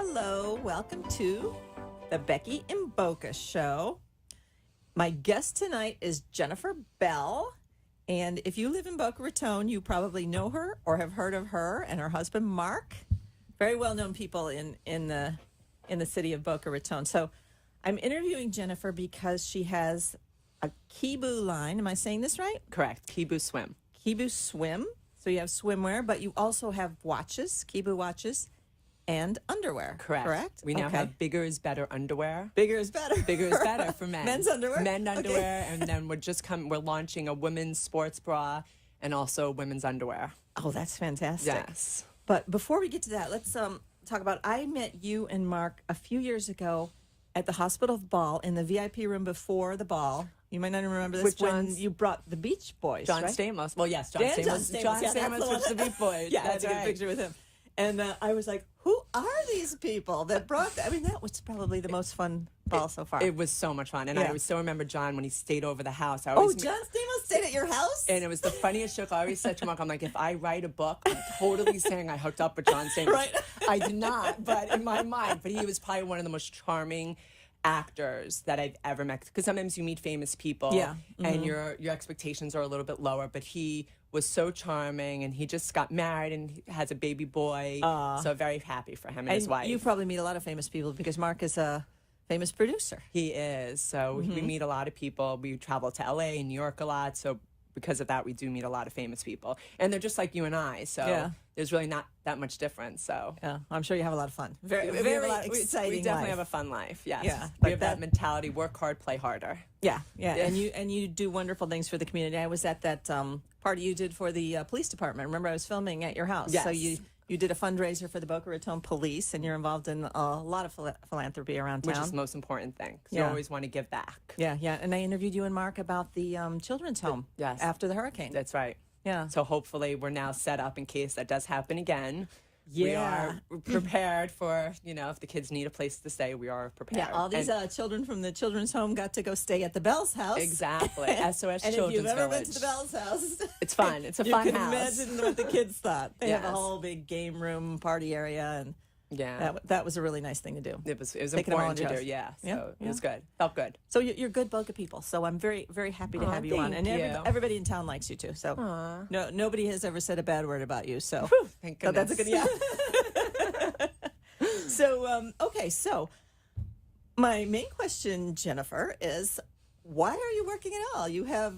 Hello, welcome to the BeckyinBoca show. My guest tonight is Jennifer Bell, and if you live in Boca Raton, you probably know her or have heard of her and her husband Mark. Very well-known people in the city of Boca Raton. So I'm interviewing Jennifer because she has a Kibu line. Am I saying this right? Correct. Kibu Swim. Kibu Swim. So you have swimwear, but you also have watches, Kibu watches, and underwear. Correct? We now have bigger is better underwear. Bigger is better. Bigger is better for men. Men's underwear? Men underwear. And then we're launching a women's sports bra and also women's underwear. Oh, that's fantastic. Yes. But before we get to that, let's talk about, I met you and Mark a few years ago at the hospital ball in the VIP room before the ball. You might not remember this, when you brought the Beach Boys, John right? Stamos. Well, yes, John Stamos. John Stamos was the Beach Boys. Yeah, that's a good picture with him. And I was like, who are these people that brought that? I mean, that was probably the most fun ball so far. It was so much fun. And I still remember John when he stayed over the house. John Stamos stayed at your house? And it was the funniest joke. I always said to Mark, I'm like, if I write a book, I'm totally saying I hooked up with John Stamos. Right. I did not, but in my mind. But he was probably one of the most charming actors that I've ever met, because sometimes you meet famous people and your expectations are a little bit lower, but he was so charming, and he just got married and he has a baby boy, so very happy for him and his wife. You probably meet a lot of famous people because Mark is a famous producer. He is, so we meet a lot of people. We travel to LA and New York a lot, so because of that we do meet a lot of famous people, and they're just like you and I, so there's really not that much difference. So yeah, I'm sure you have a lot of fun. Very exciting. We definitely life. have a fun life. Yes. Yeah, we have that mentality: work hard, play harder. Yeah. And you do wonderful things for the community. I was at that party you did for the police department. Remember, I was filming at your house. Yes. So you did a fundraiser for the Boca Raton Police, and you're involved in a lot of philanthropy around town. Which is the most important thing, because you always want to give back. Yeah. And I interviewed you and Mark about the children's home after the hurricane. That's right. Yeah. So hopefully we're now set up in case that does happen again. Yeah. We are prepared for, if the kids need a place to stay, we are prepared. Yeah, all these children from the children's home got to go stay at the Bell's house. Exactly. SOS and Children's if you've ever Village. been to the Bell's house, it's fun. It's a fun house. You can imagine what the kids thought. They have a whole big game room party area, and that was a really nice thing to do. It was important to do, So it was good. Felt good. So you're good Boca people. So I'm very, very happy to have you on. And everybody in town likes you too. So nobody has ever said a bad word about you. So thank goodness. So that's a good So my main question, Jennifer, is why are you working at all? You have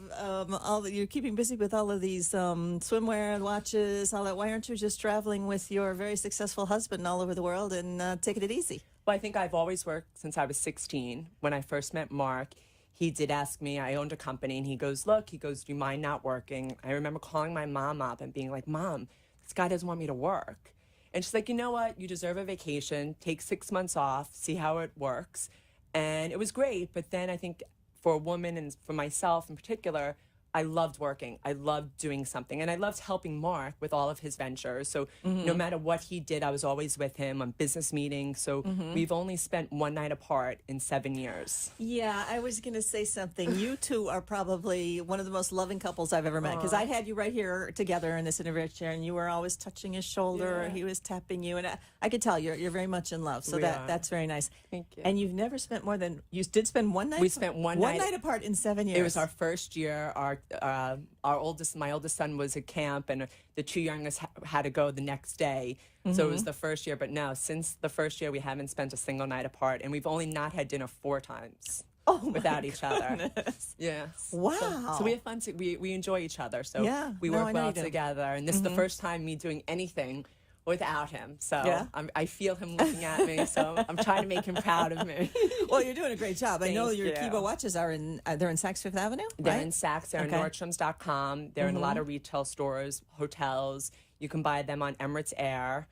you're keeping busy with all of these swimwear and watches, all that. Why aren't you just traveling with your very successful husband all over the world and taking it easy? Well, I think I've always worked since I was 16. When I first met Mark, he did ask me, I owned a company, and he goes, do you mind not working? I remember calling my mom up and being like, Mom, this guy doesn't want me to work. And she's like, you know what? You deserve a vacation. Take 6 months off. See how it works. And it was great. But then I think for a woman, and for myself in particular, I loved working. I loved doing something. And I loved helping Mark with all of his ventures. So no matter what he did, I was always with him on business meetings. So we've only spent one night apart in 7 years. Yeah, I was going to say something. You two are probably one of the most loving couples I've ever met, because I had you right here together in this interview chair, and you were always touching his shoulder, or he was tapping you. And I could tell you're very much in love. So that's very nice. Thank you. And you've never spent more than, you did spend one night? We spent one night apart in 7 years. It was our first year. My oldest son was at camp, and the two youngest had to go the next day. So it was the first year. But no, since the first year, we haven't spent a single night apart, and we've only not had dinner 4 times without each other. Yeah. Wow. So we have fun. We enjoy each other. So we No, work well together. And this is the first time me doing anything without him. So I feel him looking at me. So I'm trying to make him proud of me. Well, you're doing a great job. I know your Kibo watches are they're in Saks Fifth Avenue, right? They're in Saks. They're in Nordstroms.com. They're in a lot of retail stores, hotels. You can buy them on Emirates Air.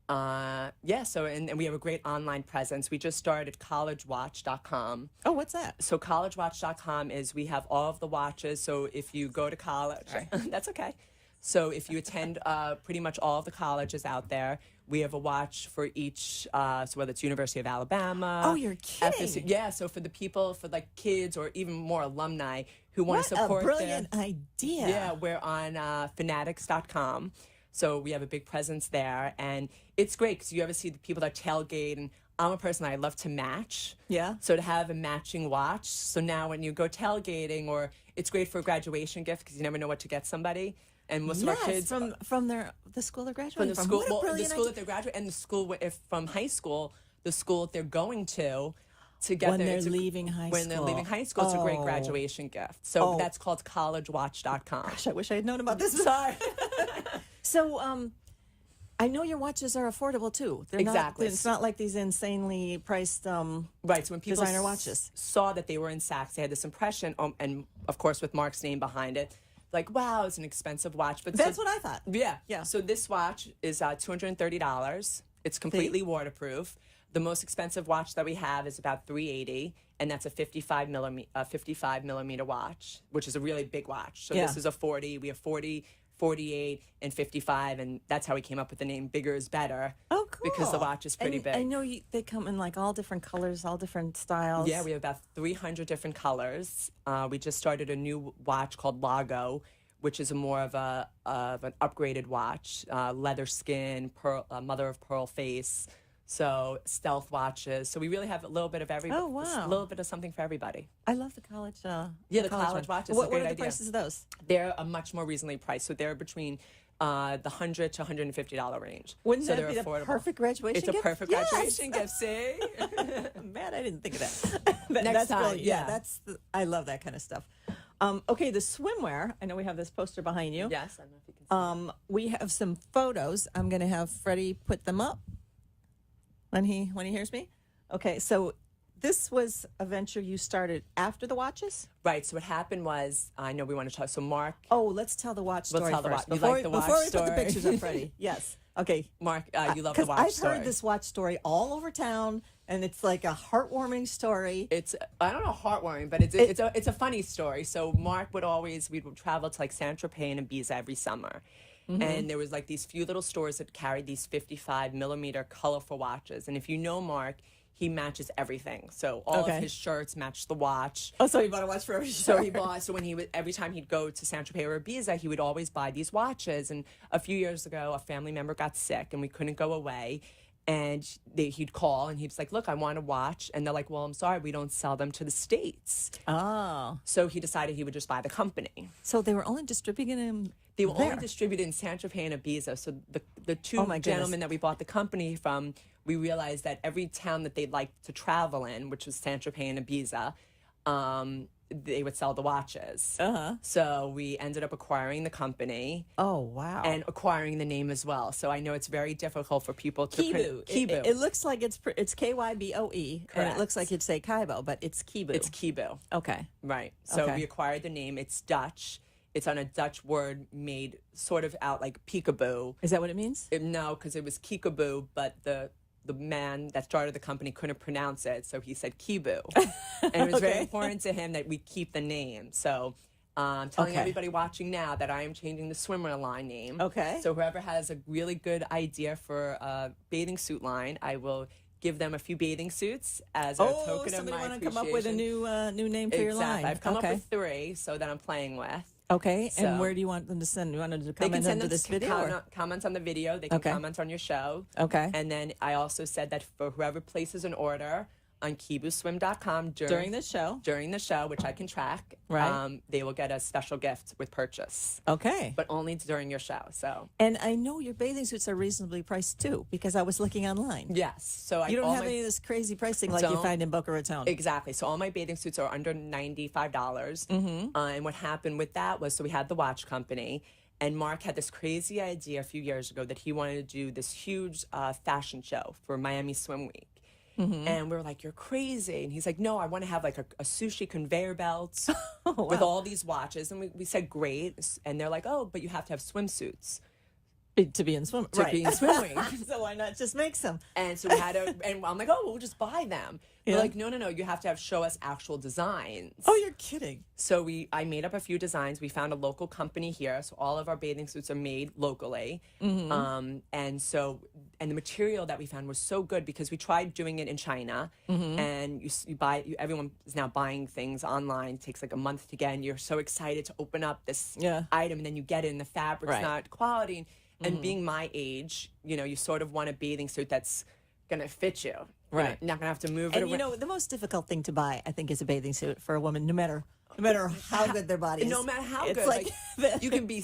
So and we have a great online presence. We just started collegewatch.com. Oh, what's that? So collegewatch.com is, we have all of the watches. So if you go to college, that's okay. So if you attend pretty much all of the colleges out there, we have a watch for each, so whether it's University of Alabama. Oh, you're kidding. FSU, so for the people, for like kids or even more alumni who want to support What a brilliant idea. Yeah, we're on fanatics.com. So we have a big presence there, and it's great because you ever see the people that tailgate, and I'm a person, I love to match. Yeah. So to have a matching watch. So now when you go tailgating, or it's great for a graduation gift because you never know what to get somebody. And most of our kids from the school they're from graduating the school, What a well, the brilliant school idea. that they're graduating, and the school if from high school, the school that they're going to get When their, they're it's a- leaving high when school. they're leaving high school, it's a great Oh. graduation gift. So Oh. that's called collegewatch.com. Gosh, I wish I had known about this. Sorry. So, I know your watches are affordable too. They're Exactly. Not, it's not like these insanely priced. Right. So when people Designer watches. saw that they were in Saks, they had this impression, and of course with Mark's name behind it, like, wow, it's an expensive watch. But That's what I thought. Yeah. Yeah. So this watch is $230. It's completely waterproof. The most expensive watch that we have is about $380, and that's a 55 millimeter watch, which is a really big watch. So Yeah. this is a 40. We have 40, 48, and 55, and that's how we came up with the name Bigger is Better. Oh, cool. Because the watch is pretty And big. I know they come in like all different colors, all different styles. Yeah, we have about 300 different colors. We just started a new watch called Lago, which is more of an upgraded watch, leather skin, mother of pearl face, so stealth watches. So we really have a little bit of Oh, wow. a little bit of something for everybody. I love the college. Yeah, the college watch is What a great are the idea. prices of those? They're a much more reasonably priced, so they're between the $100 to $150 range. Wouldn't so that they're be affordable. the perfect graduation It's a gift? perfect Yes! graduation gift. See. Man, I didn't think of that. Next That's time, brilliant. yeah. I love that kind of stuff. Okay, the swimwear. I know we have this poster behind you. Yes, I don't know if you can see. We have some photos. I'm going to have Freddie put them up when he hears me. Okay, so this was a venture you started after the watches? Right. So what happened was, I know we want to talk. So Mark. Oh, let's tell the watch story tell the first. watch- you Before, like the watch before we put the story? pictures up, Freddie. Yes. Okay. Mark, you love the Because watch I've story. heard this watch story all over town, and it's like a heartwarming story. It's, I don't know, heartwarming, but it's a funny story. So Mark we would travel to like Saint Tropez and Ibiza every summer. Mm-hmm. And there was like these few little stores that carried these 55 millimeter colorful watches. And if you know Mark, he matches everything. So all Okay. of his shirts match the watch. Oh, so you bought a watch for every So shirt. he bought. So when he would, every time he'd go to Saint Tropez or Ibiza, he would always buy these watches. And a few years ago, a family member got sick, and we couldn't go away. And he'd call, and he'd like, "Look, I want a watch." And they're like, "Well, I'm sorry, we don't sell them to the States." Oh. So he decided he would just buy the company. So they were only distributing them They were there. only distributed in Saint Tropez and Ibiza. So the two Oh, my goodness. gentlemen that we bought the company from, we realized that every town that they'd like to travel in, which was Saint Tropez and Ibiza, they would sell the watches. Uh-huh. So we ended up acquiring the company Oh, wow. and acquiring the name as well. So I know it's very difficult for people to Kibu. Kibu. It looks like it's Kyboe, and Correct. it looks like you'd say Kaibo, but it's Kibu. It's Kibu. Okay. Right. So Okay. we acquired the name. It's Dutch. It's on a Dutch word made sort of out like peekaboo. Is that what it means? No, because it was Kiekaboo, but the man that started the company couldn't pronounce it, so he said Kibu. And it was very Okay. important to him that we keep the name. So I'm telling Okay. everybody watching now that I am changing the swimwear line name. Okay. So whoever has a really good idea for a bathing suit line, I will give them a few bathing suits as a token of somebody my want to come up with a new name for your line. I've come okay. up with 3 so that I'm playing with. Okay, So- and where do you want them to send? You want them to They comment can send under them this video? or- comments on the video. They can Okay. comment on your show. Okay. And then I also said that for whoever places an order on kibuswim.com During the show. during the show, which I can track, Right. they will get a special gift with purchase, Okay. but only during your show. So And I know your bathing suits are reasonably priced too, because I was looking online. yes, so You don't all have my- any of this crazy pricing like you Don't. find in Boca Raton. Exactly. So all my bathing suits are under $95. And what happened with that was, so we had the watch company, and Mark had this crazy idea a few years ago that he wanted to do this huge fashion show for Miami Swim Week. And we were like, "You're crazy." And he's like, "No, I want to have like a sushi conveyor belt with all these watches." And we said, "Great." And they're like, "Oh, but you have to have swimsuits To be in swim. to right. be in Swim Week." So why not just make some? And so we had to, and I'm like, "Oh, we'll just buy them." They're Yeah. like, "No, you have to show us actual designs." Oh, you're kidding. So I made up a few designs. We found a local company here, so all of our bathing suits are made locally. And the material that we found was so good because we tried doing it in China, and everyone is now buying things online. It takes like a month to get, and you're so excited to open up this Yeah. item, and then you get it, and the fabric's Right. not quality. And being my age, you know, you sort of want a bathing suit that's going to fit you. Right. You're not going to have to move it And around. you know, the most difficult thing to buy, I think, is a bathing suit for a woman, no matter how good their body is. No matter how it's good, like you can be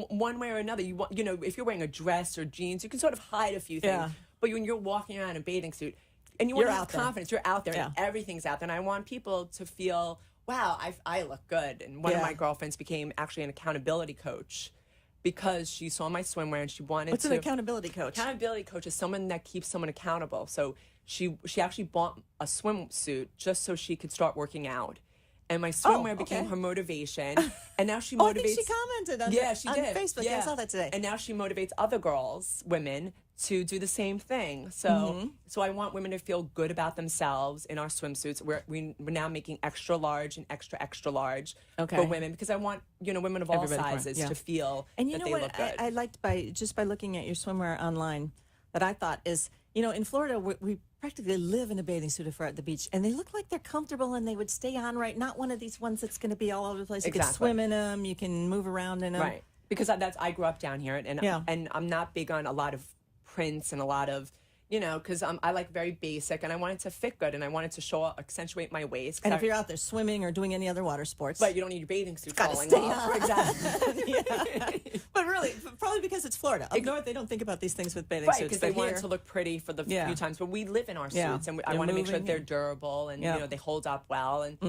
one way or another. You know, if you're wearing a dress or jeans, you can sort of hide a few things. Yeah. But when you're walking around in a bathing suit, and you want You're to have out there. confidence, you're out there, Yeah. and everything's out there. And I want people to feel, wow, I look good. And one of Yeah. my girlfriends became actually an accountability coach because she saw my swimwear and she wanted What's to. an accountability coach? Accountability coach is someone that keeps someone accountable. So she actually bought a swimsuit just so she could start working out. And my swimwear became okay. her motivation. And now she Oh, I motivates. think she commented on, She on did. Facebook. Yeah. I saw that today. And now she motivates other girls, women, to do the same thing. So, so I want women to feel good about themselves in our swimsuits. We're now making extra large and extra large Okay. for women because I want women of all Everybody can wear, sizes yeah. to feel And you that know they what look good. I liked by looking at your swimwear online that I thought is, you know, in Florida we practically live in a bathing suit if we're at the beach, and they look like they're comfortable and they would stay on right. Not one of these ones that's going to be all over the place. You can Exactly. swim in them, you can move around in them. Right. Because I grew up down here, and Yeah. and I'm not big on a lot of prints and a lot of, because I like very basic, and I want it to fit good, and I want it to accentuate my waist. And if you're out there swimming or doing any other water sports, but you don't need your bathing suit gotta falling stay off. on. Exactly. Yeah. But really, probably because it's Florida. Up north, they don't think about these things with bathing Right, suits. because they but want here- it to look pretty for the Yeah. few times. But we live in our Yeah. suits, and I They're want to make sure moving that they're and- durable and Yeah. they hold up well. And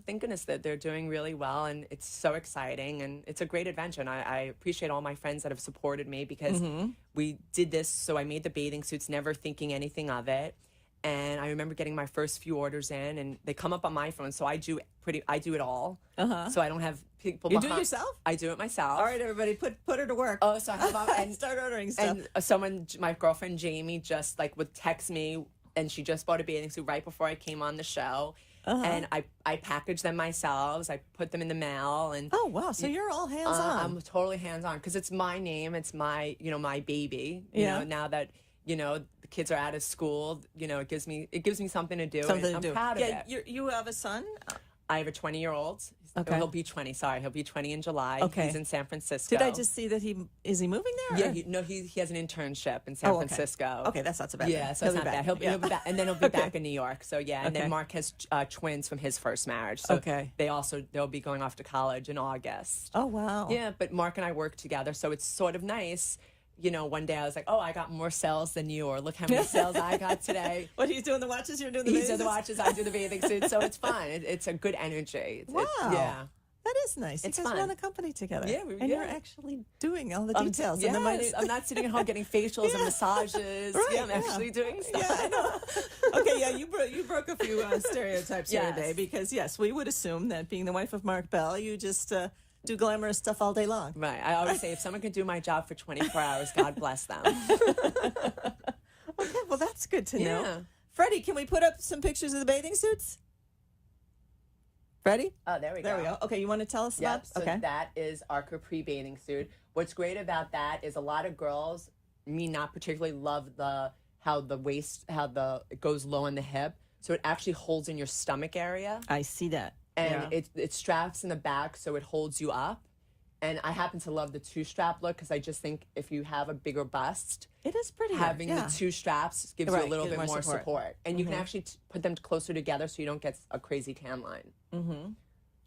thank goodness that they're doing really well, and it's so exciting, and it's a great adventure. And I appreciate all my friends that have supported me because we did this. So I made the bathing suits, never thinking anything of it. And I remember getting my first few orders in, and they come up on my phone. So I do it all. So I don't have people. You do it behind- yourself? I do it myself. All right, everybody, put her to work. Oh, so I have and start ordering stuff. and someone, my girlfriend Jamie, just would text me, and she just bought a bathing suit right before I came on the show. And I packaged them myself. I put them in the mail, and Oh wow! So you're all hands on. I'm totally hands on because it's my name, it's my my baby. Yeah. Now that the kids are out of school, it gives me something to do. Something and to I'm do. proud Yeah, of it. you have a son. I have a 20-year-old. Okay. He'll be 20. Sorry, he'll be 20 in July. Okay. He's in San Francisco. Did I just see that is he moving there? Yeah, or- he has an internship in San Oh, okay. Francisco. Okay, that's not so bad. Yeah, then. so it's He'll not be bad. back. He'll be back, and then he'll be Okay. back in New York. So yeah, and Okay. then Mark has twins from his first marriage. So Okay. they'll be going off to college in August. Oh wow. Yeah, but Mark and I work together, so it's sort of nice. One day I was like, oh, I got more sales than you, or look how many sales I got today. What, he's doing the watches? You're doing the He bathing does the suits? watches, I do the bathing suit, so it's fun. It's a good energy. Wow. Yeah. That is nice. It's you guys fun. run a company together. Yeah, and you're yeah. actually doing all the Um, details. yes, and the minute. I'm not sitting at home getting facials and massages. Right, yeah, I'm actually doing stuff. Yeah, I know. Okay, yeah, you broke a few stereotypes here Yes. today because yes, we would assume that being the wife of Mark Bell, you just do glamorous stuff all day long. Right. I always say if someone can do my job for 24 hours, God bless them. Okay, well that's good to know. Yeah. Freddie, can we put up some pictures of the bathing suits? Freddie? Oh, there we go. There we go. Okay, you want to tell us Yep. about? So Okay. that is our capri bathing suit. What's great about that is a lot of girls, me not particularly, love how it goes low on the hip. So it actually holds in your stomach area. I see that. And it straps in the back so it holds you up. And I happen to love the two-strap look because I just think if you have a bigger bust, It is pretty. having the two straps gives you Right, a little gives bit more more support. support. And you can actually put them closer together so you don't get a crazy tan line. Okay.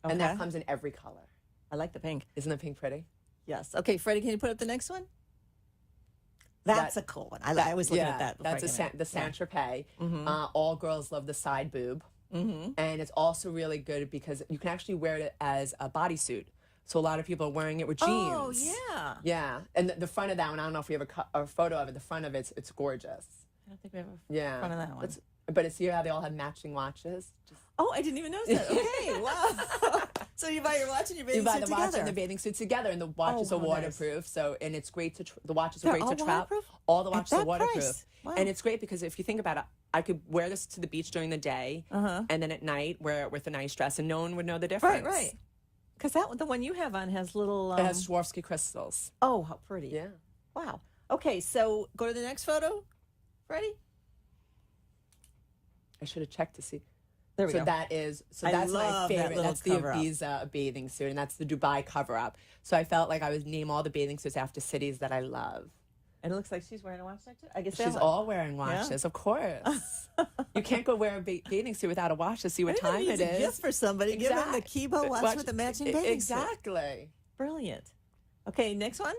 And that comes in every color. I like the pink. Isn't the pink pretty? Yes. Okay, Freddie, can you put up the next one? That's a cool one. I was looking at that. before That's I came in. the Saint-Tropez. All girls love the side boob. And it's also really good because you can actually wear it as a bodysuit. So a lot of people are wearing it with jeans. Oh, yeah. Yeah. And the front of that one, I don't know if we have a photo of it. The front of it's gorgeous. I don't think we have a Yeah. front of that one. But it's how they all have matching watches. Oh, I didn't even notice that. Okay, wow. So you buy your watch and your bathing You buy suit the watch together. and the bathing suit together, and the watches Oh, are how nice. waterproof. So, and it's great to the watches are They're great all to travel. waterproof? All the At watches are that waterproof, price? Wow. and it's great because if you think about it, I could wear this to the beach during the day, and then at night wear it with a nice dress, and no one would know the difference. Right. Because the one you have on has little. It has Swarovski crystals. Oh, how pretty. Yeah. Wow. Okay, so go to the next photo, Freddie. I should have checked to see. There we So go. that's I my love that favorite. little That's the cover-up. Ibiza bathing suit, and that's the Dubai cover up. So I felt like I would name all the bathing suits after cities that I love. And it looks like she's wearing a watch neck too. I guess She's all wearing watches, of course. You can't go wear a bathing suit without a watch to see what time it It's a is. gift for somebody. Give them the Kibo watch with the matching bathing suit. Exactly. Brilliant. Okay, next one.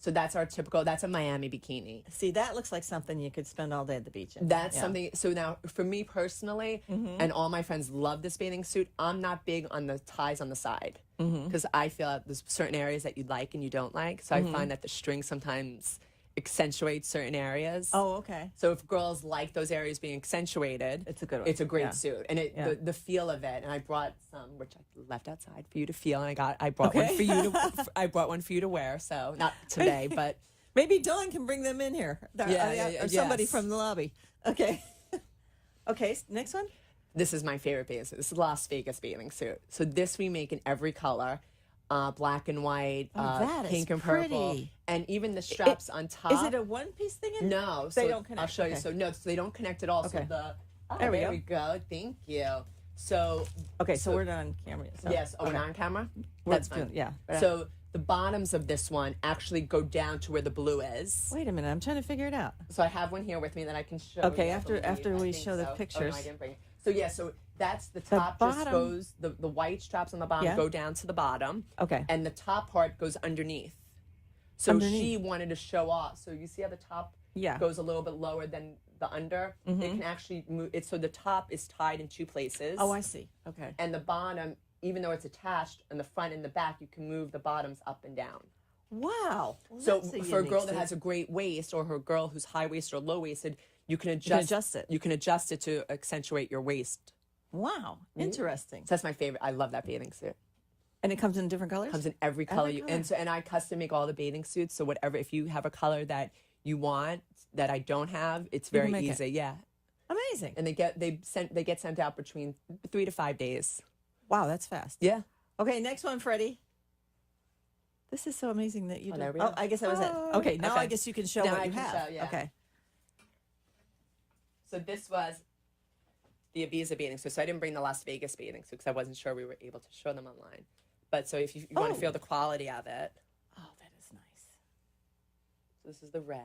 So that's our typical. That's a Miami bikini. See, that looks like something you could spend all day at the beach in. That's something. So now, for me personally, and all my friends love this bathing suit. I'm not big on the ties on the side because I feel that there's certain areas that you like and you don't like. So I find that the string sometimes accentuates certain areas. Oh, okay. So if girls like those areas being accentuated, It's a good one. It's a great Yeah. suit, and Yeah. the feel of it. And I brought some, which I left outside for you to feel, and I brought one for you to I brought one for you to wear. So not today, but. Maybe Dawn can bring them in here. Or somebody yes. from the lobby. Okay. Okay, next one. This is my favorite bathing suit. This is Las Vegas bathing suit. So this we make in every color, black and white, that is pink and purple, pretty. and even the straps on top. Is it a one-piece thing? No, They so don't connect. I'll show you. Okay. So no, so they don't connect at all. Okay. So There we there go. we go. Thank you. So Okay, so we're not on camera. So. yes, we're okay. on camera. We're That's fine. doing- yeah. So the bottoms of this one actually go down to where the blue is. Wait a minute, I'm trying to figure it out. So I have one here with me that I can show. Okay, you, I after believe. I we think show the so. Oh, pictures. no, I didn't bring it. So yeah, so that's the top. Just bottom- goes the white straps on the bottom Yeah. go down to the bottom. Okay. And the top part goes underneath. So Underneath. she wanted to show off. So you see how the top Yeah. goes a little bit lower than the under. It can actually move it. So the top is tied in two places. Oh, I see. Okay. And the bottom, even though it's attached in the front and the back, you can move the bottoms up and down. Wow. Well, So that's for a unique girl that suit. has a great waist, or her girl who's high waisted or low waisted, you can can adjust. adjust it. You can adjust it to accentuate your waist. Wow, interesting. So that's my favorite. I love that bathing suit. And it comes in different colors? Comes in every color. color. And I custom make all the bathing suits. So whatever, if you have a color that you want that I don't have, it's can very make it. easy. Yeah. Amazing. And they get sent out between 3 to 5 days. Wow, that's fast. Yeah. Okay, next one, Freddie. This is so amazing that you did. there we Oh, go. I guess that was it. Okay, now Okay. I guess you can show Now what I you can have. show, yeah. Okay. So this was the Ibiza bathing suit. So I didn't bring the Las Vegas bathing suit because I wasn't sure we were able to show them online. But so if you want to feel the quality of it, Oh, that is nice. so this is the red.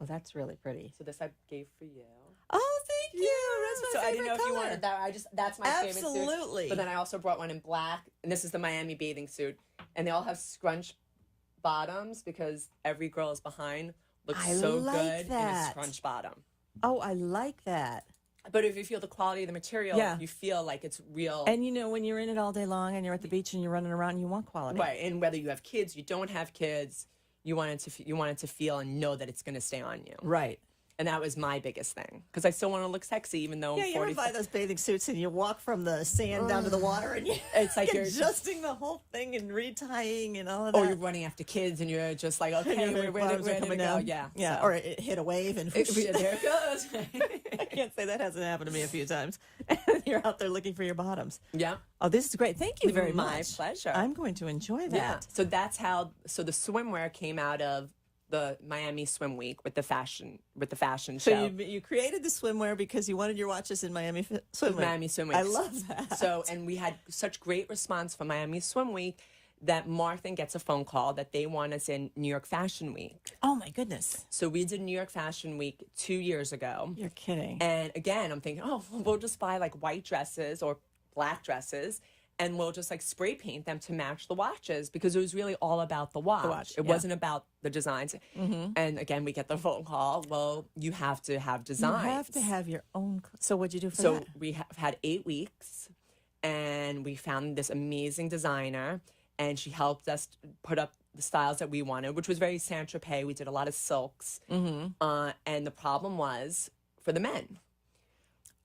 Oh, that's really pretty. So this I gave for you. Oh, thank you. That's So my I didn't know favorite if you color. wanted that. That's my favorite suit. Absolutely. But then I also brought one in black, and this is the Miami bathing suit, and they all have scrunch bottoms because every girl is behind looks I so like good in a that. scrunch bottom. Oh, I like that. But if you feel the quality of the material, Yeah. you feel like it's real. And you know, when you're in it all day long and you're at the beach and you're running around, you want quality. Right, and whether you have kids, you don't have kids, you want it to feel and know that it's going to stay on you. Right. And that was my biggest thing because I still want to look sexy, even though Yeah, I'm you ever 40. buy those bathing suits and you walk from the sand down to the water and It's like you're adjusting the whole thing and retying and all of or that. you're running after kids and you're just like, okay, And your where bottoms did are it coming go? down. Yeah, Yeah. so. Or it hit a wave and there it goes. I can't say that hasn't happened to me a few times. And you're out there looking for your bottoms. Yeah. Oh, this is great. Thank you very My much. pleasure. I'm going to enjoy that. Yeah. So that's how. So the swimwear came out of the Miami Swim Week with the fashion So show. you created the swimwear because you wanted your watches in Miami Swim Week. Miami Swim Week. I love that. So and we had such great response from Miami Swim Week that Martha gets a phone call that they want us in New York Fashion Week. Oh my goodness. So we did New York Fashion Week 2 years ago. You're kidding. And again, I'm thinking, oh, we'll just buy like white dresses or black dresses and we'll just like spray paint them to match the watches because it was really all about the watch. It yeah. wasn't about the designs. And again, we get the phone call, well, you have to have You designs. have to have your own. So what'd you do for So that? we have had 8 weeks and we found this amazing designer and she helped us put up the styles that we wanted, which was very Saint-Tropez. We did a lot of silks. And the problem was for the men.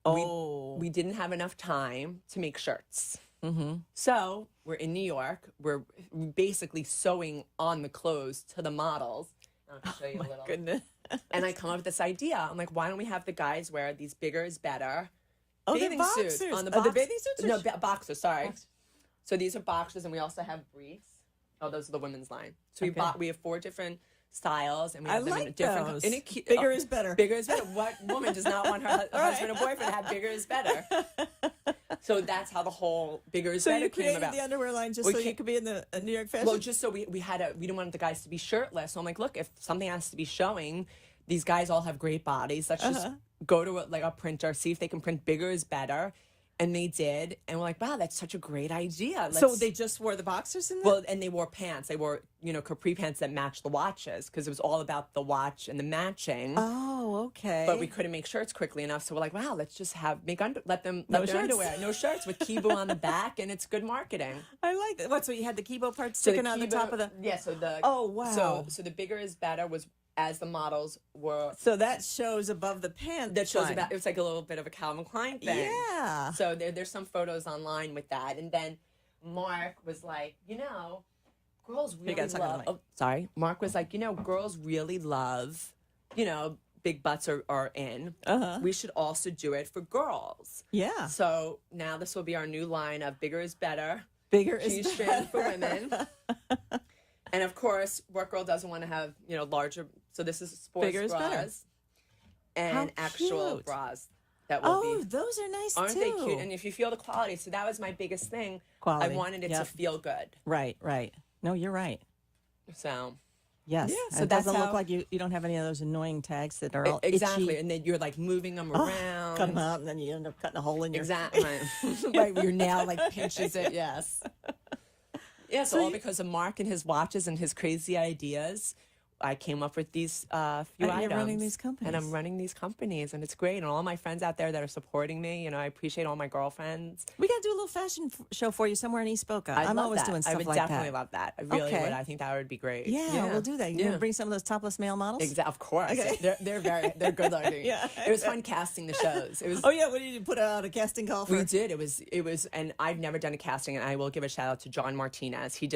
Oh. We didn't have enough time to make shirts. So we're in New York. We're basically sewing on the clothes to the models. I'll show you a little. Goodness. And I come up with this idea. I'm like, why don't we have the guys wear these bigger is better Oh, they're bathing suits boxers. on the Oh, the box- bathing suits are No, sh- boxers. Sorry. So these are boxers, and we also have briefs. Oh, those are the women's line. So Okay. we have 4 different styles, and we I have them in like different. those. And it, Bigger is better. Bigger is better. What woman does not want her husband or boyfriend to have bigger is better? So that's how the whole bigger is So better you came created about. the underwear line just We so you can't- could be in the New York fashion? Well, just so we didn't want the guys to be shirtless. So I'm like, look, if something has to be showing, these guys all have great bodies. Let's just go to a printer, see if they can print bigger is better. And they did, and we're like, wow, that's such a great idea. So they just wore the boxers in there? Well, and they wore pants. They wore, capri pants that matched the watches because it was all about the watch and the matching. Oh, okay. But we couldn't make shirts quickly enough, so we're like, wow, let's just let their shirts. underwear, no shirts with Kibo on the back, and it's good marketing. I like that. What, so you had the Kibo part sticking out the top of the... Yeah, so the... Oh, wow. So the bigger is better was as the models were... So that shows above the pants. That shows line. about... It was like a little bit of a Calvin Klein thing. Yeah. So there's some photos online with that. And then Mark was like, girls really love... Mark was like, girls really love, big butts are in. We should also do it for girls. Yeah. So now this will be our new line of bigger is better. Bigger is G-string for women. And of course, work girl doesn't want to have, larger. So this is sports Bigger is better. bras and How actual cute. bras that will be. Those are nice Aren't too. they cute? And if you feel the quality, so that was my biggest thing. Quality. I wanted it to feel good. Right. No, you're right. So Yes. Yeah, So it doesn't look like you don't have any of those annoying tags that are all exactly, itchy. and then you're like moving them around. Cut them out, and then you end up cutting a hole in your... Exactly. Right, where your nail pinches it. Yes. Yeah, so all because of Mark and his watches and his crazy ideas, I came up with these few And items. you're running these companies. And I'm running these companies, and it's great. And all my friends out there that are supporting me, I appreciate all my girlfriends. We got to do a little fashion show for you somewhere in East Boca. I'm always doing stuff I would like definitely that. love that. I really Okay. would. I think that would be great. Yeah, we'll do that. You gonna bring some of those topless male models? Of course. Okay. They're good looking. Yeah. It was fun casting the shows. It was. Oh yeah, what did you put out a casting call for? We did. It was, and I've never done a casting, and I will give a shout out to John Martinez. He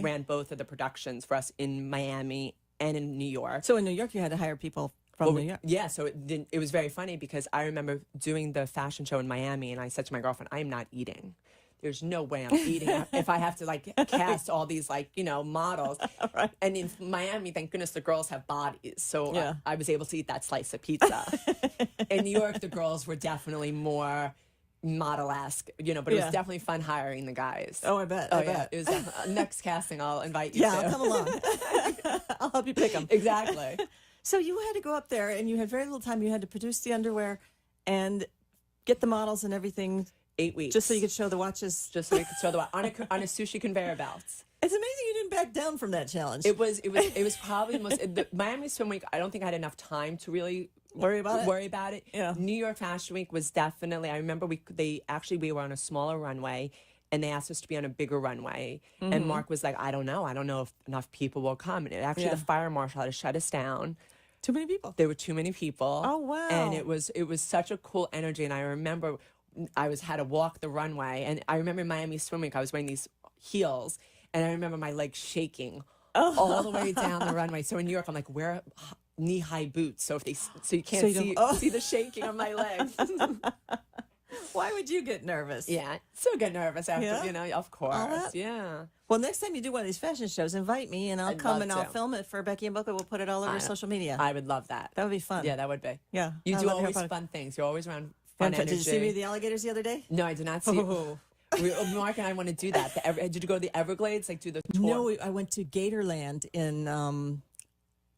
ran both of the productions for us in Miami and in New York. So in New York, you had to hire people from New York. Yeah, so it was very funny because I remember doing the fashion show in Miami, and I said to my girlfriend, I am not eating. There's no way I'm eating if I have to cast all these models. Right. And in Miami, thank goodness the girls have bodies, so Yeah. I was able to eat that slice of pizza. In New York, the girls were definitely more model-esque, but it was definitely fun hiring the guys. Oh, I bet. I bet. It was next casting. I'll invite you. Yeah, to. I'll come along. I'll help you pick them. Exactly. So you had to go up there, and you had very little time. You had to produce the underwear and get the models and everything, 8 weeks, just so you could show the watches. Just so we could show the on a sushi conveyor belt. It's amazing you didn't back down from that challenge. It was probably the most. The Miami Swim Week, I don't think I had enough time to really Worry about it? Yeah. New York Fashion Week was definitely. I remember we were on a smaller runway, and they asked us to be on a bigger runway. And Mark was like, I don't know if enough people will come. And the fire marshal had to shut us down. Too many people. There were too many people. Oh wow! And it was such a cool energy. And I remember had to walk the runway, and I remember in Miami Swim Week I was wearing these heels, and I remember my legs shaking all the way down the runway. So in New York, I'm like, wear knee-high boots, so you can't see the shaking of my legs. Why would you get nervous? Yeah, still get nervous after, of course. Yeah. Well, next time you do one of these fashion shows, invite me, and I'll come and I'll to. film it for Becky and Boca. We'll put it all over social media. I would love that. That would be fun. Yeah, that would be. Yeah. You I do love to hear always about it. fun things. You're always around fun energy. Did you see me with the alligators the other day? No, I did not see Mark and I want to do that. Did you go to the Everglades? Do the tour? No, I went to Gatorland in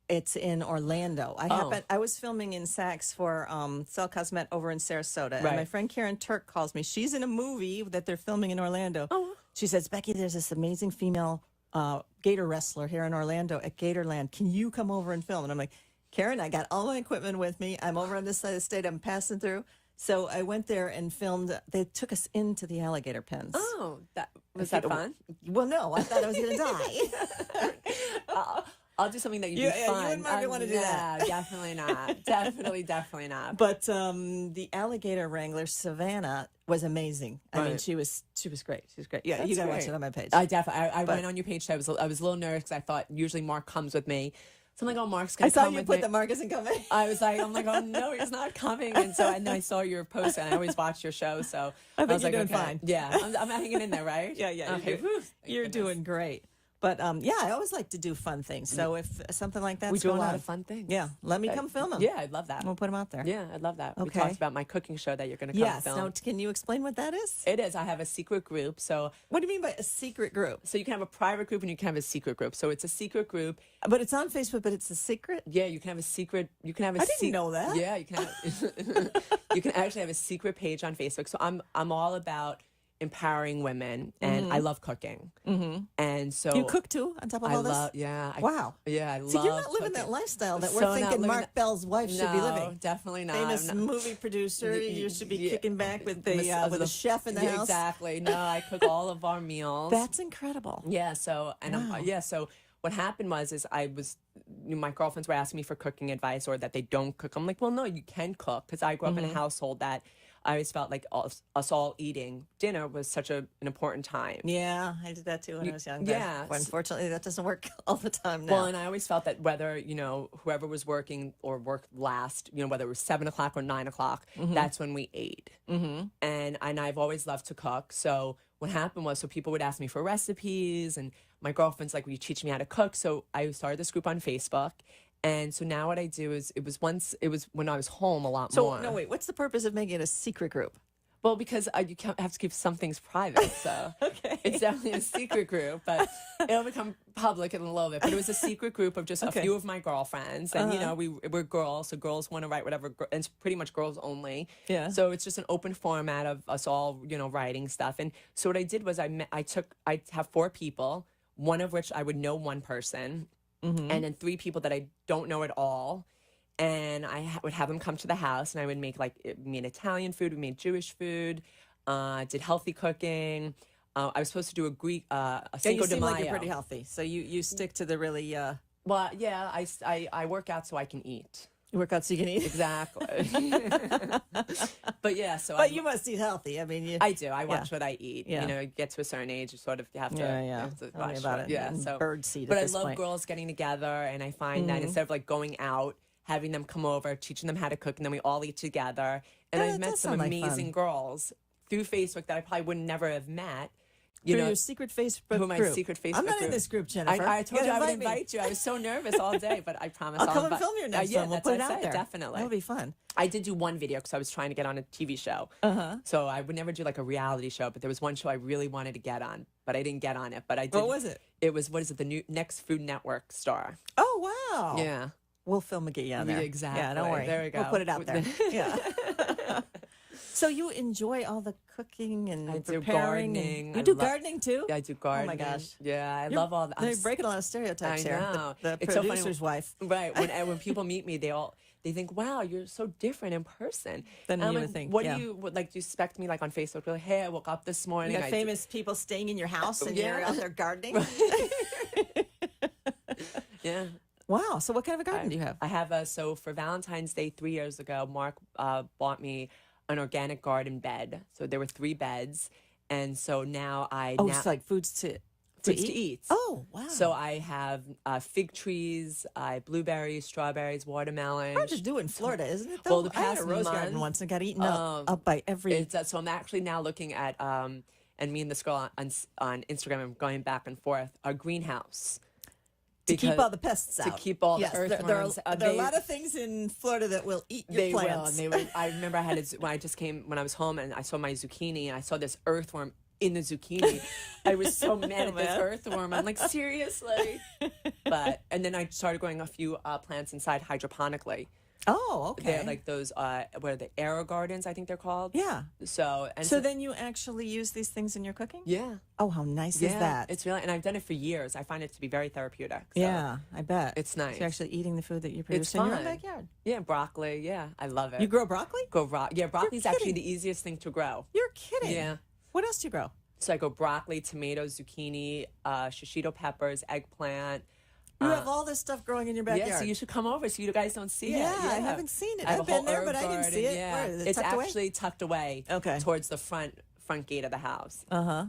it's in Orlando. I was filming in Saks for Cell Cosmet over in Sarasota. Right. And my friend Karen Turk calls me. She's in a movie that they're filming in Orlando. Oh. She says, Becky, there's this amazing female gator wrestler here in Orlando at Gatorland. Can you come over and film? And I'm like, Karen, I got all my equipment with me. I'm over on this side of the state. I'm passing through. So I went there and filmed. They took us into the alligator pens. Oh, was that fun? Well, no, I thought I was going to die. I'll do something that you'd be fun. You wouldn't mind want to do that. Definitely not. Definitely not. But the alligator wrangler Savannah was amazing. I mean, she was great. She was great. Yeah, you got to watch it on my page. I definitely. I went on your page. I was a little nervous because I thought usually Mark comes with me. So I'm like, oh, Mark's going to come with me. I saw you put that Mark isn't coming. I'm like, oh, no, he's not coming. And then I saw your post, and I always watch your show. So I was like, doing okay. fine. Yeah, I'm hanging in there, right? Yeah. Okay. You're doing great. But yeah, I always like to do fun things. So if something like that's We do a going lot on, of fun things. Yeah, let me come film them. Yeah, I'd love that. We'll put them out there. Yeah, I'd love that. We Okay. talked about my cooking show that you're going to come Yes. film. Now, can you explain what that is? It is. I have a secret group. So What do you mean by a secret group? you can have a private group and you can have a secret group. So it's a secret group. But it's on Facebook, but it's a secret? Yeah, you can have a secret. You can have a I didn't know that. Yeah, you can have, you can actually have a secret page on Facebook. So I'm all about empowering women, and I love cooking. And so You cook too, on top of I all this? love, yeah. Wow. Yeah, I love So you're not living cooking. that lifestyle that So we're not thinking living Mark that- Bell's wife should be No, living. definitely not. Famous I'm not- movie producer. You should be Yeah. kicking back with the chef in the Yeah, house. Exactly. No, I cook all of our meals. That's incredible. Yeah. So so what happened was my girlfriends were asking me for cooking advice or that they don't cook. I'm like, well, no, you can cook, because I grew up in a household that I always felt like us all eating dinner was such an important time. Yeah, I did that too when I was young. yeah. But unfortunately, that doesn't work all the time now. Well, and I always felt that whether, whoever was working or worked last, whether it was 7 o'clock or 9 o'clock, that's when we ate. And I've always loved to cook. So what happened was, so people would ask me for recipes, and my girlfriend's like, will you teach me how to cook? So I started this group on Facebook. And so now what I do is, it was when I was home a lot more. So, no, wait, what's the purpose of making it a secret group? Well, because you have to keep some things private, so Okay. it's definitely a secret group, but it'll become public in a little bit. But it was a secret group of just a few of my girlfriends, and we're girls, so girls want to write whatever, and it's pretty much girls only. Yeah. So it's just an open format of us all, writing stuff. And so what I did was I have 4 people, one of which I would know one person, and then 3 people that I don't know at all. And I would have them come to the house, and I would make we made Italian food, we made Jewish food, did healthy cooking. I was supposed to do a Greek, a Cinco You de seem Mayo. like you're pretty healthy. So you stick to the really, Well, yeah, I work out so I can eat. you work out so you can eat. Exactly. But yeah, so But you must eat healthy. I mean, I do. I watch what I eat. Yeah. You get to a certain age, you sort of have to. Yeah, you yeah. have to Tell me watch about what- it. Yeah. And So birdseed But at I this love point. girls getting together, and I find that instead of going out, having them come over, teaching them how to cook, and then we all eat together. And Yeah, I've that met does some sound like amazing fun. girls through Facebook that I probably would never have met. Through your secret Facebook who my group. secret Facebook I'm not in group. this group, Jennifer. I told you I would gotta me. invite you. I was so nervous all day, but I promise I'll come and invite- film your next yeah, one. We'll that's put it what I out said, there. Definitely. That'll be fun. I did do one video because I was trying to get on a TV show. So I would never do like a reality show, but there was one show I really wanted to get on, but I didn't get on it. But I did. What was it? It was, what is it, the new next Food Network star. Oh, wow. Yeah. We'll film and get you on there. Exactly. Yeah, don't worry. There we go. We'll put it out there. Yeah. So you enjoy all the cooking and I do preparing. gardening. You I do love- gardening too? Yeah, I do gardening. gosh. Yeah, I You're- love all that. They're breaking a lot of stereotypes I here. know. The It's so funny. producer's wife. Right. When people meet me, they think, wow, you're so different in person. Than And I'm you like, would think, What yeah. do you, do you expect me like on Facebook? Like, hey, I woke up this morning. You got I famous people staying in your house and you're Yeah. out there gardening? Yeah. Wow. So what kind of a garden do you have? I have so for Valentine's Day 3 years ago, Mark bought me an organic garden bed. So there were 3 beds, and so now It's like foods to eat. Oh, wow. So I have fig trees, blueberries, strawberries, watermelon. hard to do in Florida, isn't it? Though? Well, the I had a past rose garden month, once and got eaten up by every. So I'm actually now looking at and me and this girl on Instagram, I'm going back and forth, a greenhouse. to keep Because- all the pests out. to keep all the Yes, there are earthworms. a lot of things in Florida that will eat your They will. plants. And they were, I remember I had when I was home and I saw my zucchini and I saw this earthworm in the zucchini. I was so mad at this man. earthworm. I'm like, seriously? And then I started growing a few plants inside hydroponically. Oh, okay. They're like those, what are they, aero gardens, I think they're called. Yeah. So then you actually use these things in your cooking? yeah. Oh, how nice Yeah, is that? it's really, and I've done it for years. I find it to be very therapeutic. So. Yeah, I bet. It's So nice. you're actually eating the food that you produce It's in your own fun. backyard. Yeah, broccoli. Yeah, I love it. You grow broccoli? Yeah, broccoli's actually kidding. the easiest thing to grow. You're kidding. Yeah. What else do you grow? So I go broccoli, tomatoes, zucchini, shishito peppers, eggplant. You have all this stuff growing in your backyard. Yeah, so you should come over so you guys don't see it. Yeah, I haven't seen it. I have I've a whole been there, herb but I didn't garden, see it. Yeah. Where is it, It's tucked away? actually tucked away towards the front gate of the house. Uh-huh.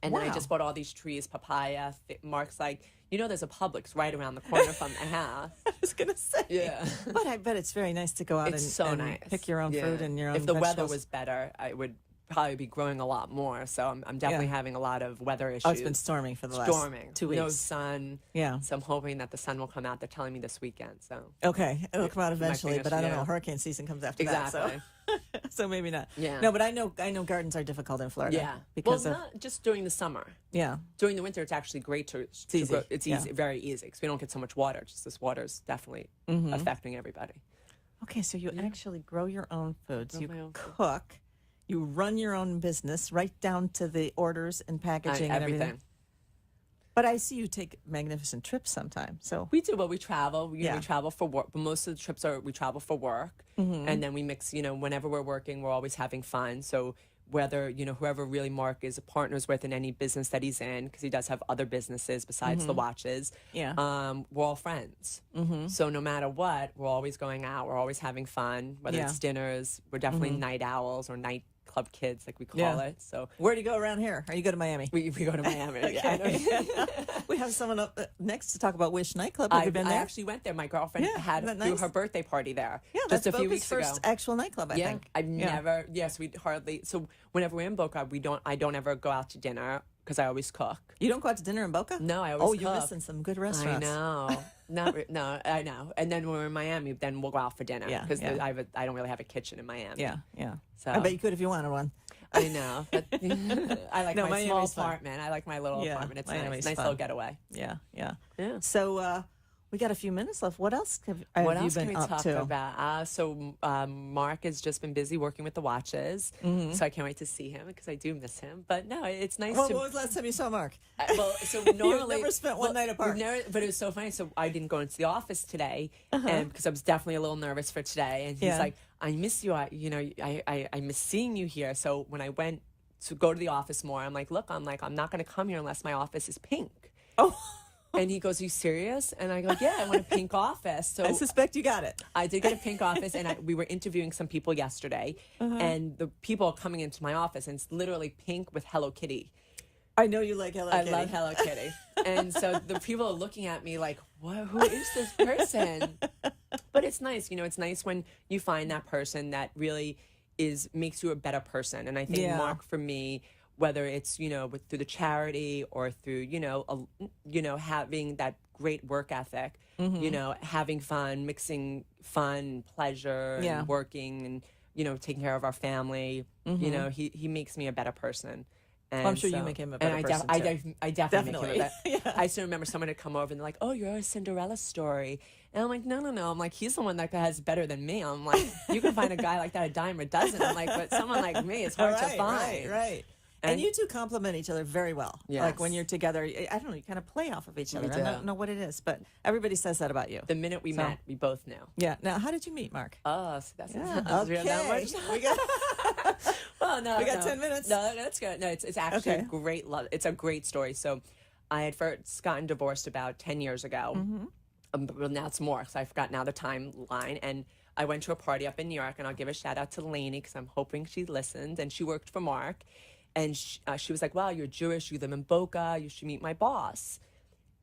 And then I Wow. just bought all these trees, papaya. Mark's like, there's a Publix right around the corner from the house. I was going to say. Yeah. But I bet it's very nice to go out It's and, so and nice. pick your own Yeah. food and your own If the weather vegetables. was better, I would probably be growing a lot more. So I'm definitely Yeah. having a lot of weather issues. Oh, it's been storming for the last 2 weeks. No sun. Yeah. So I'm hoping that the sun will come out. They're telling me this weekend. So Okay, it'll come out eventually, fingers, but I don't yeah. know. Hurricane season comes after Exactly. that, so so maybe not. Yeah. No, but I know gardens are difficult in Florida. Yeah. Because well, of not just during the summer. yeah. During the winter, it's actually great to easy. grow. It's Yeah. easy, very easy, because we don't get so much water. Just this water is definitely affecting everybody. Okay, so you actually grow your own foods. Grow You my own food. cook. You run your own business, right down to the orders and packaging and everything. Everything. But I see you take magnificent trips sometimes. So We do, but we travel. We Yeah. travel for work. But most of the trips we travel for work, and then we mix. Whenever we're working, we're always having fun. So whether whoever really Mark is partners with in any business that he's in, because he does have other businesses besides the watches. Yeah. We're all friends. So no matter what, we're always going out. We're always having fun. Whether Yeah. it's dinners, we're definitely night owls or night club kids, like we call Yeah. it. So where do you go around here? Or you go to Miami? we go to Miami. Yeah. We have someone up next to talk about Wish nightclub. Have I you been there? actually went there. My girlfriend Yeah, had isn't that threw nice? her birthday party there. Yeah, just that's a few Boca's weeks first ago. actual nightclub, I think. I've never. Yes, we hardly. So whenever we're in Boca, I don't ever go out to dinner because I always cook. You don't go out to dinner in Boca? No, I Oh, always you're cook. missing some good restaurants. I know. No, I know. And then when we're in Miami, then we'll go out for dinner. Yeah, Because yeah. I don't really have a kitchen in Miami. Yeah, yeah. So I bet you could if you wanted one. I know. But I like No, my small Miami's fun. apartment. I like my little Yeah, apartment. It's Miami's nice fun. little getaway. Yeah, yeah. Yeah. So we got a few minutes left. What else have What you else been can we up talk to? about? Mark has just been busy working with the watches, so I can't wait to see him because I do miss him. But no, it's nice Well, to. when was the last time you saw Mark? So normally never spent one night apart. But it was so funny. So I didn't go into the office today, and because I was definitely a little nervous for today. And he's Yeah. like, "I miss you. I miss seeing you here." So when I went to go to the office more, I'm like, I'm not going to come here unless my office is pink. Oh, And he goes, "Are you serious?" And I go, "Yeah, I want a pink office." So I suspect you got it. I did get a pink office, and we were interviewing some people yesterday, and the people are coming into my office, and it's literally pink with Hello Kitty. I know you like Hello Kitty. I love Hello Kitty. And so the people are looking at me like, what? Who is this person? But it's nice. It's nice when you find that person that really makes you a better person. And I think Yeah. Mark, for me, whether it's, through the charity or through, having that great work ethic, having fun, mixing fun, pleasure, Yeah. and working and, taking care of our family, he makes me a better person. And I'm sure you make him a better person, I too. definitely make him a Definitely. better. I still remember someone had come over and they're like, "Oh, you're a Cinderella story," and I'm like, "No." I'm like, "He's the one that has better than me." I'm like, "You can find a guy like that a dime a dozen." I'm like, "But someone like me, it's hard to find." Right. And you two complement each other very well. Yes. Like when you're together, I don't know, you kind of play off of each other. I do. don't know what it is, but everybody says that about you. The minute we met, we both knew. Yeah. Now, how did you meet Mark? Oh, so that's Yeah, that's real that okay. much. We got Well, no, We got no. 10 minutes. No, that's good. No, it's actually Okay. a great love. It's a great story. So, I had first gotten divorced about 10 years ago. Well, now it's more because I forgot now the timeline. And I went to a party up in New York, and I'll give a shout out to Lainey because I'm hoping she listens. And she worked for Mark, and she was like, "Wow, you're Jewish. You live in Boca. You should meet my boss."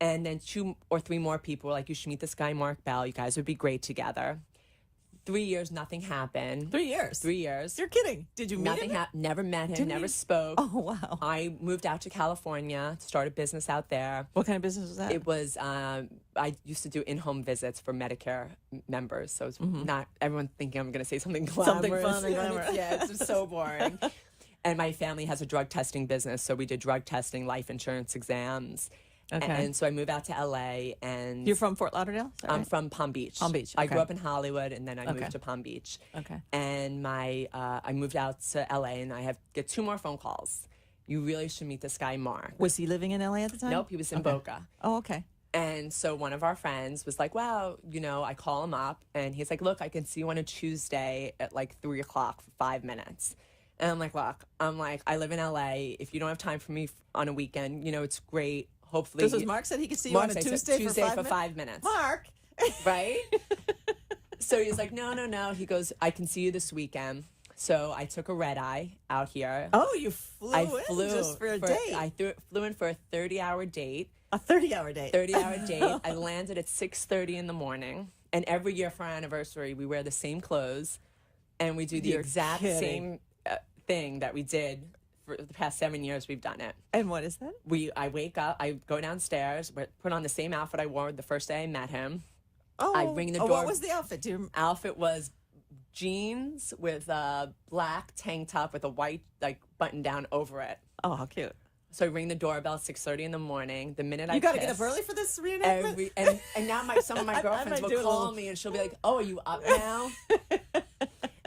And then 2 or 3 more people were like, "You should meet this guy, Mark Bell. You guys would be great together." 3 years, nothing happened. 3 years. 3 years. You're kidding. Did you meet Nothing him? happened. Never met him. Didn't Never you? spoke. Oh, wow. I moved out to California to start a business out there. What kind of business was that? It was I used to do in-home visits for Medicare members, so it's not everyone thinking I'm going to say something glamorous. Something fun and glamorous. Yeah, it's just so boring. And my family has a drug testing business, so we did drug testing, life insurance exams. Okay. And so I moved out to LA, and You're from Fort Lauderdale? Is that I'm right? from Palm Beach. Palm Beach, I grew okay. up in Hollywood, and then I Okay. moved to Palm Beach. Okay. And I moved out to LA, and I get 2 more phone calls. You really should meet this guy, Mark. Was he living in LA at the time? Nope, he was in Okay. Boca. Oh, okay. And so one of our friends was like, "Wow, I call him up, and he's like, 'Look, I can see you on a Tuesday at like 3:00 for 5 minutes.'" And I'm like, "Look, I live in LA. If you don't have time for me on a weekend, it's great. Hopefully." This was Mark said he could see you Mark on a said Tuesday, Tuesday for 5 minutes. Mark. Right? So he's like, no. He goes, "I can see you this weekend." So I took a red eye out here. Oh, you flew I in flew just for a date. I flew in for a 30-hour date. A 30-hour date. 30-hour date. I landed at 6:30 in the morning. And every year for our anniversary, we wear the same clothes, and we do the You're exact kidding. same thing that we did for the past 7 years. We've done it. And what is that? I wake up, I go downstairs, put on the same outfit I wore the first day I met him. Oh, I ring the door. What was the outfit? Outfit was jeans with a black tank top with a white button down over it. Oh, how cute. So I ring the doorbell 6:30 in the morning. The minute You got to get up early for this reenactment? And now some of my girlfriends will call me and she'll be like, "Oh, are you up now?"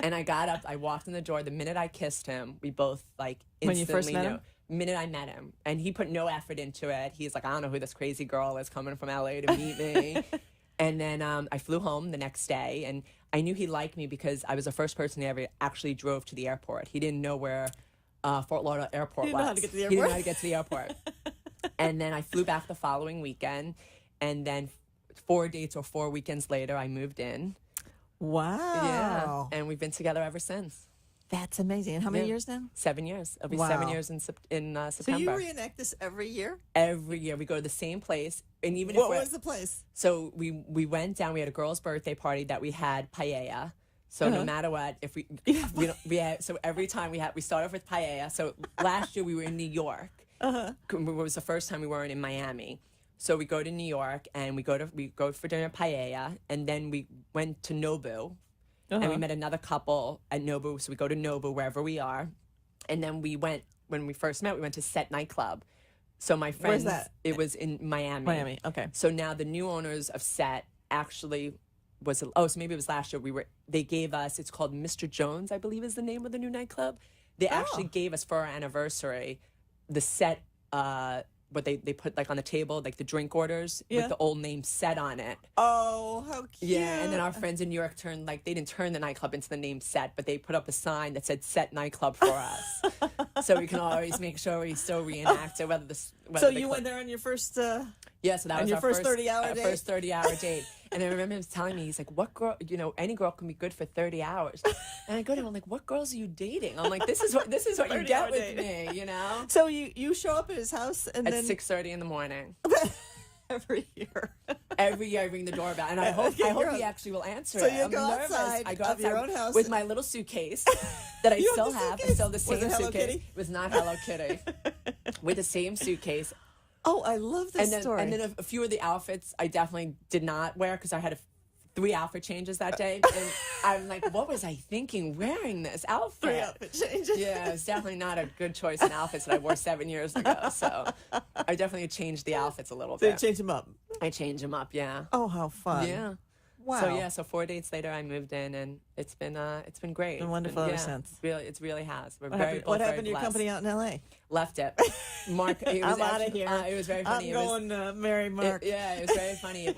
And I got up. I walked in the door. The minute I kissed him, we both instantly when you first met him? Minute I met him, and he put no effort into it. He's like, "I don't know who this crazy girl is coming from LA to meet me." And then I flew home the next day, and I knew he liked me because I was the first person he ever actually drove to the airport. He didn't know where Fort Lauderdale Airport was. He didn't know how to get to the airport. He didn't know how to get to the airport. And then I flew back the following weekend, and then 4 dates or 4 weekends later, I moved in. Wow. Yeah, and we've been together ever since. That's amazing. And how many years now? 7 years. It'll be Wow. 7 years in September. So you reenact this every year? Every year we go to the same place, and even What was the place? So we went down. We had a girl's birthday party that we had paella. So no matter what, if we had, so every time we start off with paella. So last year we were in New York. It was the first time we weren't in Miami. So we go to New York and we go for dinner paella, and then we went to Nobu. And we met another couple at Nobu. So we go to Nobu wherever we are. And then when we first met, we went to Set Nightclub. So my friends, Where's that? It was in Miami. Miami, okay. So now the new owners of Set actually so maybe it was last year, they gave us, it's called Mr. Jones, I believe is the name of the new nightclub. They actually gave us for our anniversary the Set, what they put on the table, the drink orders with the old name Set on it. Oh, how cute. Yeah, and then our friends in New York they didn't turn the nightclub into the name Set, but they put up a sign that said Set Nightclub for us. So we can always make sure we still reenact it, So you went there on your first... Yeah, so that was your our first 30-hour date? First 30-hour date. And I remember him telling me, he's like, "What girl, any girl can be good for 30 hours." And I go to him, I'm like, "What girls are you dating?" I'm like, this is what you get with me, So you show up at his house and at then... 6:30 in the morning. Every year. Every year I ring the doorbell, and I hope he actually will answer so it. you I'm go nervous. outside I go of outside your own house with my little suitcase that I You still have the have. I suitcase? still have the same Was it Hello suitcase. Kitty? It was not Hello Kitty. With the same suitcase. Oh, I love this story. And then a few of the outfits I definitely did not wear because I had 3 outfit changes that day. And I'm like, what was I thinking wearing this outfit? 3 outfit changes. Yeah, it's definitely not a good choice in outfits that I wore 7 years ago. So I definitely changed the outfits a little So you bit. changed them up. I changed them up, yeah. Oh, how fun. Yeah. Wow. So 4 dates later I moved in, and it's been great. It's been wonderful ever since. It really has. We're What happened to your company out in LA? Left it. Mark, it was I'm out of here. It was very funny. I'm going marry Mark. It was very funny.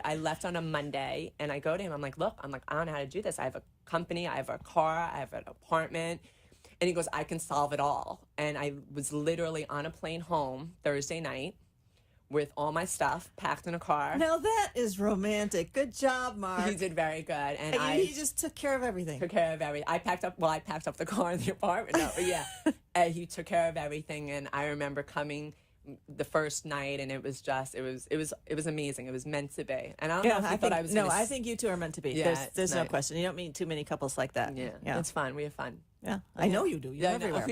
I left on a Monday, and I go to him. I'm like, "Look, I don't know how to do this. I have a company, I have a car, I have an apartment." And he goes, "I can solve it all." And I was literally on a plane home Thursday night with all my stuff packed in a car. Now that is romantic. Good job, Mark. He did very good, and he just took care of everything. Took care of everything. I packed up the car in the apartment. No, but yeah, he took care of everything, and I remember coming the first night, and it was amazing. It was meant to be, and I don't know if you thought I was. No, I think you two are meant to be. Yeah, there's no question. You don't meet too many couples like that. Yeah, it's fun. We have fun. Yeah, I know you do. You're everywhere.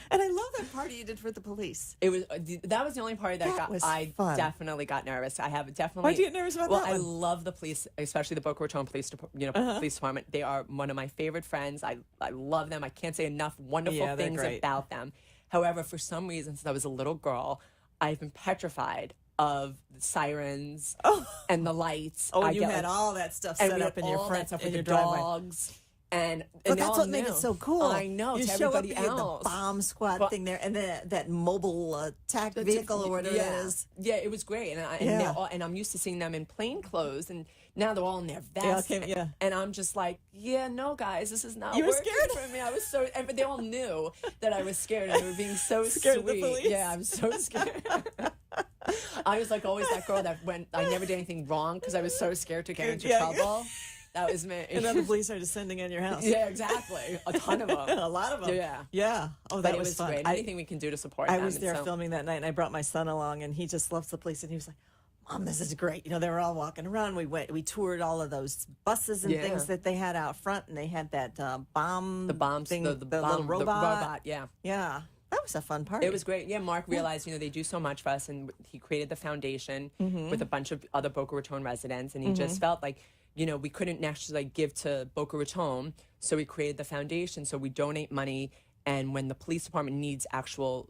And I love that party you did for the police. That was the only party that I fun. definitely got nervous. I have definitely. Why do you get nervous about that one? I love the police, especially the Boca Raton police department. They are one of my favorite friends. I love them. I can't say enough wonderful things about them. However, for some reason, since I was a little girl, I've been petrified of the sirens and the lights. Oh, you had all that stuff set up in your front, in your driveway. Dogs. And but that's what made it so cool. I know. You to show up, everybody you had else. the bomb squad thing there, and that mobile attack vehicle or whatever it is. Yeah, it was great, and I'm used to seeing them in plain clothes, and now they're all in their vests. And I'm just like, no, guys, this is not. You were working scared for me. I was so, but they all knew that I was scared, and they were being so scared sweet. Of the police? Yeah, I was so scared. I was like always that girl that I never did anything wrong because I was so scared to get into trouble. That was me. And then the police are descending on your house. Yeah, exactly. A ton of them. A lot of them. Yeah. Yeah. Oh, that was fun. Great. Anything we can do to support them. I was there filming that night, and I brought my son along, and he just loves the police, and he was like, Mom, this is great. You know, they were all walking around. We toured all of those buses and Yeah. things that they had out front, and they had that bomb, The bombs, thing, the little bomb, robot. the robot, yeah. Yeah, that was a fun party. It was great. Yeah, Mark realized, they do so much for us, and he created the foundation with a bunch of other Boca Raton residents, and he just felt like, we couldn't naturally give to Boca Raton, so we created the foundation, so we donate money, and when the police department needs actual,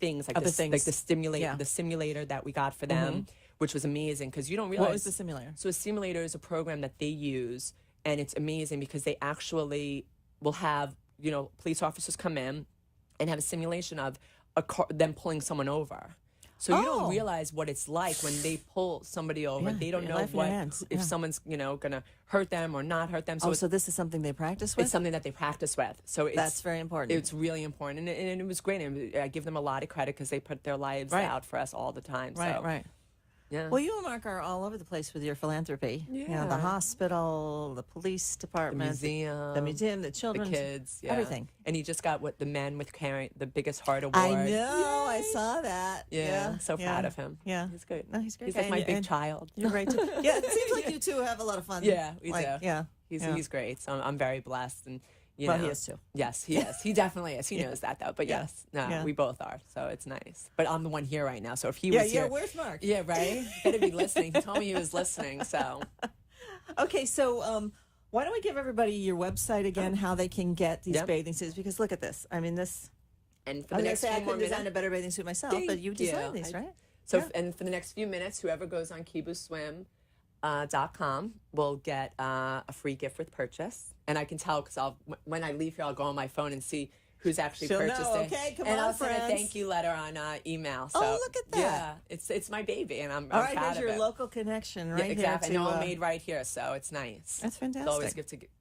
things like Other this, things. like the Yeah. simulator that we got for them, which was amazing because you don't realize. What was the simulator? So a simulator is a program that they use, and it's amazing because they actually will have, police officers come in and have a simulation of them pulling someone over. So you don't realize what it's like when they pull somebody over. Yeah, they don't your know life in your what hands. if Yeah. someone's, going to hurt them or not hurt them. So So this is something they practice with? it's something that they practice with. So That's very important. It's really important, and it was great. And I give them a lot of credit because they put their lives Right. out for us all the time. Right, so, right. Yeah. Well, you and Mark are all over the place with your philanthropy. You know, the Yeah. hospital, the police department, the museum, the the children, kids, yeah. everything. And he just got the men with carrying the biggest heart award. I know. I saw that. Yeah, so yeah. proud of him. Yeah. He's good. No, he's great. He's like my And- big and child. You're great too. Yeah, it seems like you two have a lot of fun. Yeah, we like, do. Yeah. He's great. So I'm very blessed, and Well, he is too. Yes, he is. He definitely is. He knows that though. But Yeah. yes, no, Yeah. we both are. So it's nice. But I'm the one here right now. So if he Yeah, was here, Where's Mark? yeah, right. Better be listening. He told me he was listening. So Okay, so why don't we give everybody your website again, how they can get these Yep. bathing suits? Because look at this. I mean, this. and for I was the gonna next say I few more couldn't design minutes. a better bathing suit myself, but you Thank you. designed these, right? So Yeah. and for the next few minutes, whoever goes on KibuSwim.com will get a free gift with purchase. And I can tell because when I leave here, I'll go on my phone and see who's actually She'll know, purchased it. okay? Come and on, I'll send a friends. thank you letter on email. So, Oh, look at that. Yeah, it's my baby, and I'm All I'm right, proud here's of your it. local connection right Yeah, exactly. here. And To, all made right here, so it's nice. That's fantastic.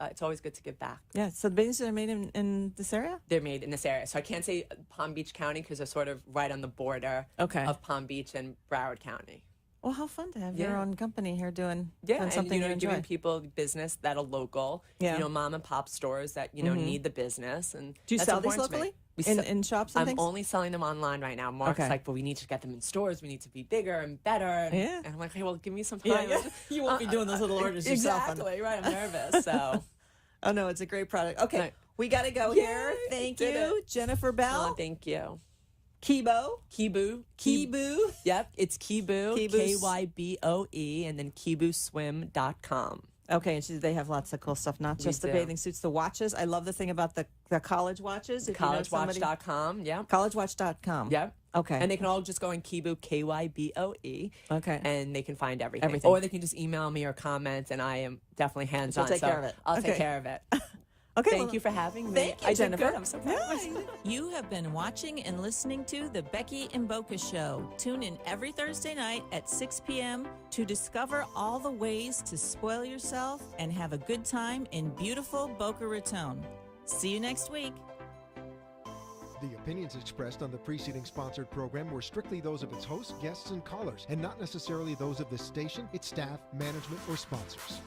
It's always good to give back. Yeah, so the bathing suits are made in this area? They're made in this area, so I can't say Palm Beach County because they're sort of right on the border Okay. of Palm Beach and Broward County. Well, how fun to have your Yeah. own company here doing Yeah, something and you enjoy. giving people business that are local. Yeah. Mom and pop stores that need the business. And Do you that's sell these important to me. locally? We In, sell- in shops and I'm things? only selling them online right now. Mark's Okay. like, but we need to get them in stores. We need to be bigger and better. And, Yeah. and I'm like, hey, well, give me some time. Yeah, yeah. You won't be doing those little orders yourself. Exactly, right. I'm nervous. So, Oh, no, it's a great product. Okay, Right. we got to go Yay, here. Thank did you, it. Jennifer Bell. thank you. Kibo. Kibu. Kibu. Yep, it's Kibu, Kibu. KYBOE, and then KibuSwim.com. Okay, and they have lots of cool stuff, not just the do. bathing suits, the watches. I love the thing about the college watches. If you know somebody- CollegeWatch.com. Yep. Collegewatch.com. Yep. Okay. And they can all just go in Kibu, KYBOE. Okay. And they can find everything. Everything. Or they can just email me or comment, and I am definitely hands on. take care of it. I'll Okay. take care of it. Okay. Thank well, you for having me. Thank you, I did Jennifer. good. I'm so proud of myself. You have been watching and listening to The Becky and Boca Show. Tune in every Thursday night at 6 p.m. to discover all the ways to spoil yourself and have a good time in beautiful Boca Raton. See you next week. The opinions expressed on the preceding sponsored program were strictly those of its hosts, guests, and callers, and not necessarily those of this station, its staff, management, or sponsors.